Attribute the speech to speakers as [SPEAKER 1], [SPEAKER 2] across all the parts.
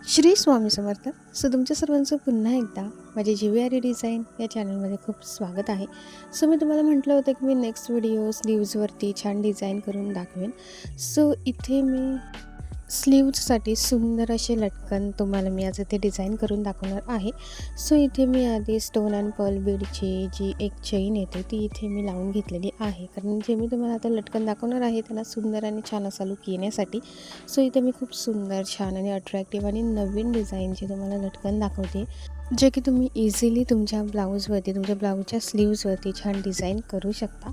[SPEAKER 1] श्री स्वामी समर्थ. तुमच्या सर्वांचं पुन्हा एकदा माझे जीवीआरी डिझाईन या चॅनलमध्ये खूप स्वागत आहे. मी तुम्हाला म्हटलं होतं की मी नेक्स्ट व्हिडिओ स्लीव्जवरती छान डिझाईन करून दाखवेन. इथे मी स्लीव्जसाठी सुंदर असे लटकन तुम्हाला मी आज इथे डिझाईन करून दाखवणार आहे. इथे मी आधी स्टोन अँड पर्ल बीडची जी एक चेन येते ती इथे मी लावून घेतलेली आहे, कारण जे मी तुम्हाला आता लटकन दाखवणार आहे त्यांना सुंदर आणि छान असा लुक येण्यासाठी. इथे मी खूप सुंदर, छान आणि अट्रॅक्टिव्ह आणि नवीन डिझाईनचे तुम्हाला लटकन दाखवते, जे की तुम्ही इझिली तुमच्या ब्लाऊजवरती, तुमच्या ब्लाऊजच्या स्लीव्जवरती छान डिझाईन करू शकता.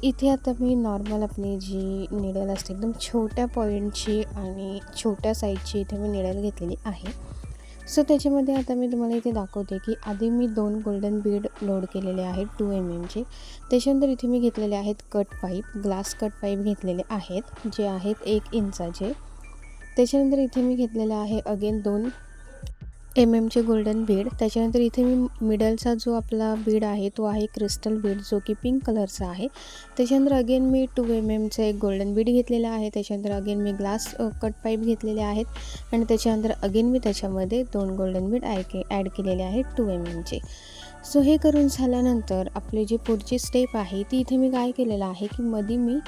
[SPEAKER 1] इथे आता मी नॉर्मल आपली जी निडल असते एकदम छोट्या पॉईंटची आणि छोट्या साईजची इथे मी निडल घेतलेली आहे. त्याच्यामध्ये आता मी तुम्हाला इथे दाखवते की आधी मी 2 गोल्डन बीड लोड केलेले आहेत 2 mm. त्याच्यानंतर इथे मी घेतलेले आहेत cut pipe, glass cut pipe घेतलेले आहेत जे आहेत 1 इंचाचे. त्याच्यानंतर इथे मी घेतलेला आहे अगेन 2 mm गोल्डन बीड. त्याच्यानंतर इथे मी मिडलचा जो आपला बीड आहे तो आहे क्रिस्टल बीड, जो की पिंक कलरचा आहे. त्याच्यानंतर अगेन मी 2 mm एक गोल्डन बीड घेतलेला आहे. त्याच्यानंतर अगेन मी ग्लास कट पाईप घेतलेले आहेत आणि त्याच्यानंतर अगेन मी त्याच्यामध्ये 2 गोल्डन बीड ॲड केलेले आहेत 2 mm. हे करून झाल्यानंतर आपली जी पुढची स्टेप आहे ती इथे मी काय केलेलं आहे की मध्ये मी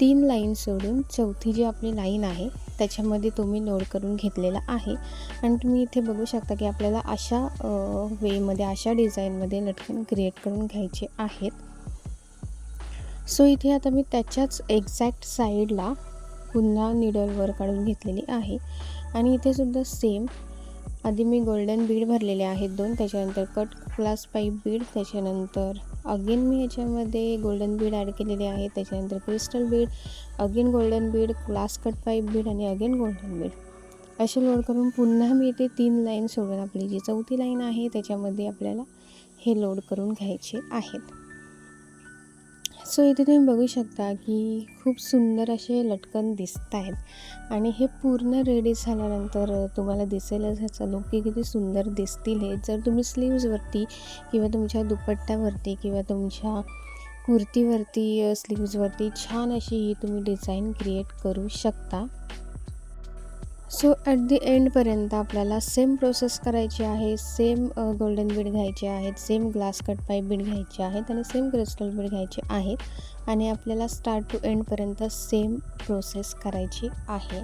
[SPEAKER 1] 3 लाईन सोडून चौथी जी आपली लाईन आहे त्याच्यामध्ये तुम्ही लोड करून घेतलेला आहे. आणि तुम्ही इथे बघू शकता की आपल्याला अशा वेमध्ये, अशा डिझाईनमध्ये लटकन क्रिएट करून घ्यायचे आहेत. इथे आता मी त्याच्याच एक्झॅक्ट साईडला पुन्हा निडल वर काढून घेतलेली आहे. आणि इथे सुद्धा सेम आधी मी गोल्डन बीड भरलेले आहेत 2, त्याच्यानंतर कट ग्लास पाईप बीड, त्याच्यानंतर अगेन मी याच्यामध्ये गोल्डन बीड ॲड केलेले आहे, त्याच्यानंतर crystal Beed, again golden Beed, glass cut pipe Beed आणि अगेन गोल्डन बीड असे लोड करून पुन्हा मी इथे 3 लाईन सोडून आपली जी चौथी लाईन आहे त्याच्यामध्ये आपल्याला हे लोड करून घ्यायचे आहेत. इथे तुम्ही बघू शकता की खूप सुंदर असे लटकन दिसत आहेत आणि हे पूर्ण रेडी झाल्यानंतर तुम्हाला दिसेलच ह्याचा लुक की किती सुंदर दिसतील हे. जर तुम्ही स्लीव्जवरती किंवा तुमच्या दुपट्ट्यावरती किंवा तुमच्या कुर्तीवरती स्लीव्जवरती छान अशी ही तुम्ही डिझाईन क्रिएट करू शकता. ॲट दी एंडपर्यंत आपल्याला सेम प्रोसेस करायची आहे. सेम गोल्डन बीड घ्यायचे आहेत, same glass cut pipe Beed घ्यायचे आहेत आणि सेम क्रिस्टल बीड घ्यायचे आहेत आणि आपल्याला स्टार्ट टू एंडपर्यंत सेम प्रोसेस करायची आहे.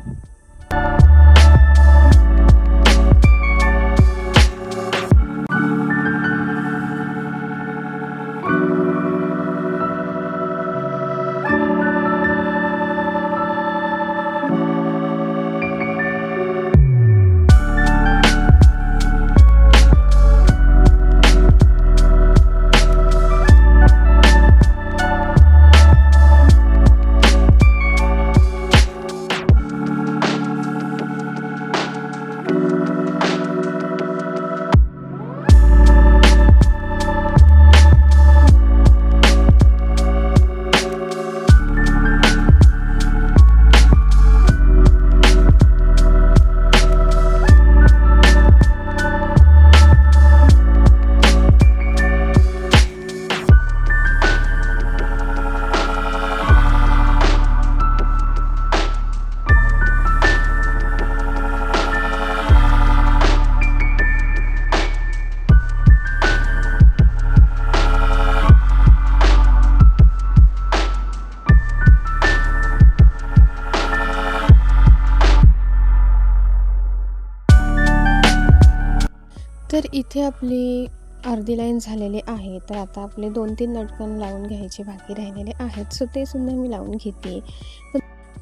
[SPEAKER 1] तर इथे आपली अर्धी लाईन झालेली आहे. तर आता आपले 2-3 लटकन लावून घ्यायचे बाकी राहिलेले आहेत. ते सुद्धा मी लावून घेते.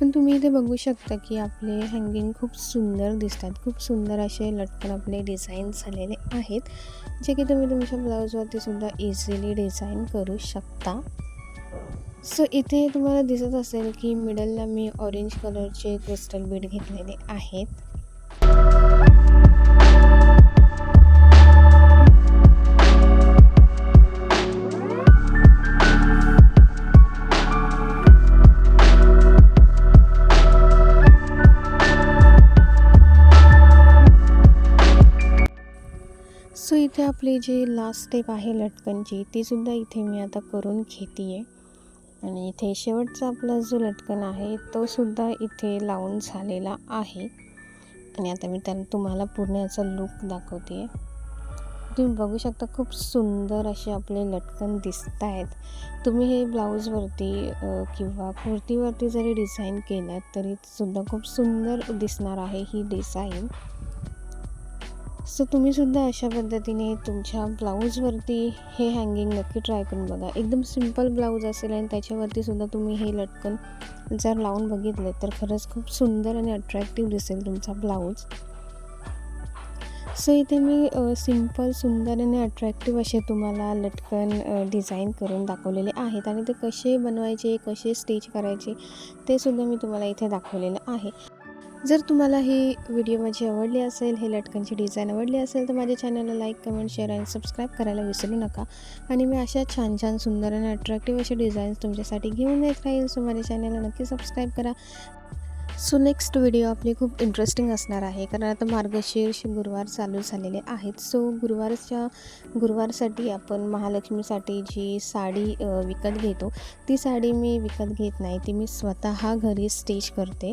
[SPEAKER 1] पण तुम्ही इथे बघू शकता की आपले हँगिंग खूप सुंदर दिसतात. खूप सुंदर असे लटकन आपले डिझाईन झालेले आहेत, जे की तुम्ही तुमच्या ब्लाऊजवरती सुद्धा इझिली डिझाईन करू शकता. इथे तुम्हाला दिसत असेल की मिडलला मी ऑरेंज कलरचे क्रिस्टल बीड घेतलेले आहेत. इथे आपली जी लास्ट स्टेप आहे लटकनची ती सुद्धा इथे मी आता करून घेते आहे. आणि इथे शेवटचा आपला जो लटकन आहे तो सुद्धा इथे लावून झालेला आहे. आणि आता मी तुम्हाला पूर्ण याचा लूक दाखवते. तुम्ही बघू शकता खूप सुंदर असे आपले लटकन दिसत आहेत. तुम्ही हे ब्लाऊजवरती किंवा कुर्तीवरती जरी डिझाईन केल्यात तरी सुद्धा खूप सुंदर दिसणार आहे ही डिझाईन. सो तुम्ही सुद्धा अशा पद्धतीने तुमच्या ब्लाऊजवरती हे हँगिंग नक्की ट्राय करून बघा. एकदम सिंपल ब्लाऊज असेल आणि त्याच्यावरती सुद्धा तुम्ही हे लटकन जर लावून बघितले तर खरंच खूप सुंदर आणि अट्रॅक्टिव्ह दिसेल तुमचा ब्लाऊज. सो इथे मी सिंपल सुंदर आणि अट्रॅक्टिव्ह असे तुम्हाला लटकन डिझाईन करून दाखवलेले आहेत आणि ते कसे बनवायचे, कसे स्टिच करायचे ते सुद्धा मी तुम्हाला इथे दाखवलेलं आहे. जर तुम्हाला ही व्हिडिओ माझी आवडली असेल, हे लटकनची डिझाईन आवडली असेल तर माझ्या चॅनलला लाईक, कमेंट, शेअर आणि सबस्क्राईब करायला विसरू नका. आणि मी अशा छान छान सुंदर आणि अट्रॅक्टिव्ह असे डिझाईन्स तुमच्यासाठी घेऊन येत राहील. सो माझ्या चॅनलला नक्की सबस्क्राईब करा. सो नेक्स्ट व्हिडिओ आपली खूप इंटरेस्टिंग असणार आहे, कारण आता मार्गशीर्ष गुरुवार चालू झालेले आहेत. सो गुरुवारसाठी आपण महालक्ष्मीसाठी जी साडी विकत घेतो ती साडी मी विकत घेत नाही, ती मी स्वतः घरी स्टिच करते.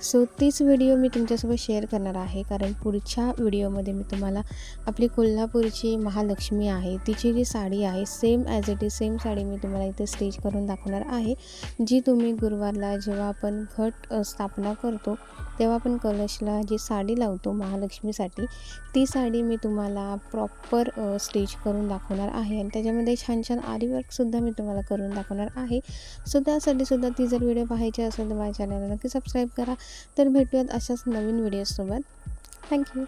[SPEAKER 1] सो तीच व्हिडिओ मी तुमच्यासोबत शेअर करणार आहे, कारण पुढच्या व्हिडिओमध्ये मी तुम्हाला आपली कोल्हापूरची महालक्ष्मी आहे तिची जी साडी आहे same as it is same sari मी तुम्हाला इथे स्टिच करून दाखवणार आहे, जी तुम्ही गुरुवारला जेव्हा आपण घट स्थापना करतो तेव्हा आपण कलशला जी साडी लावतो महालक्ष्मीसाठी ती साडी मी तुम्हाला प्रॉपर स्टिच करून दाखवणार आहे आणि त्याच्यामध्ये छान छान आरी वर्कसुद्धा मी तुम्हाला करून दाखवणार आहे. सो त्यासाठी सुद्धा ती जर व्हिडिओ पाहायची असेल तर माझ्या चॅनलला नक्की सबस्क्राईब करा. तर भेटूयात अशाच नवीन व्हिडिओसोबत. थँक्यू.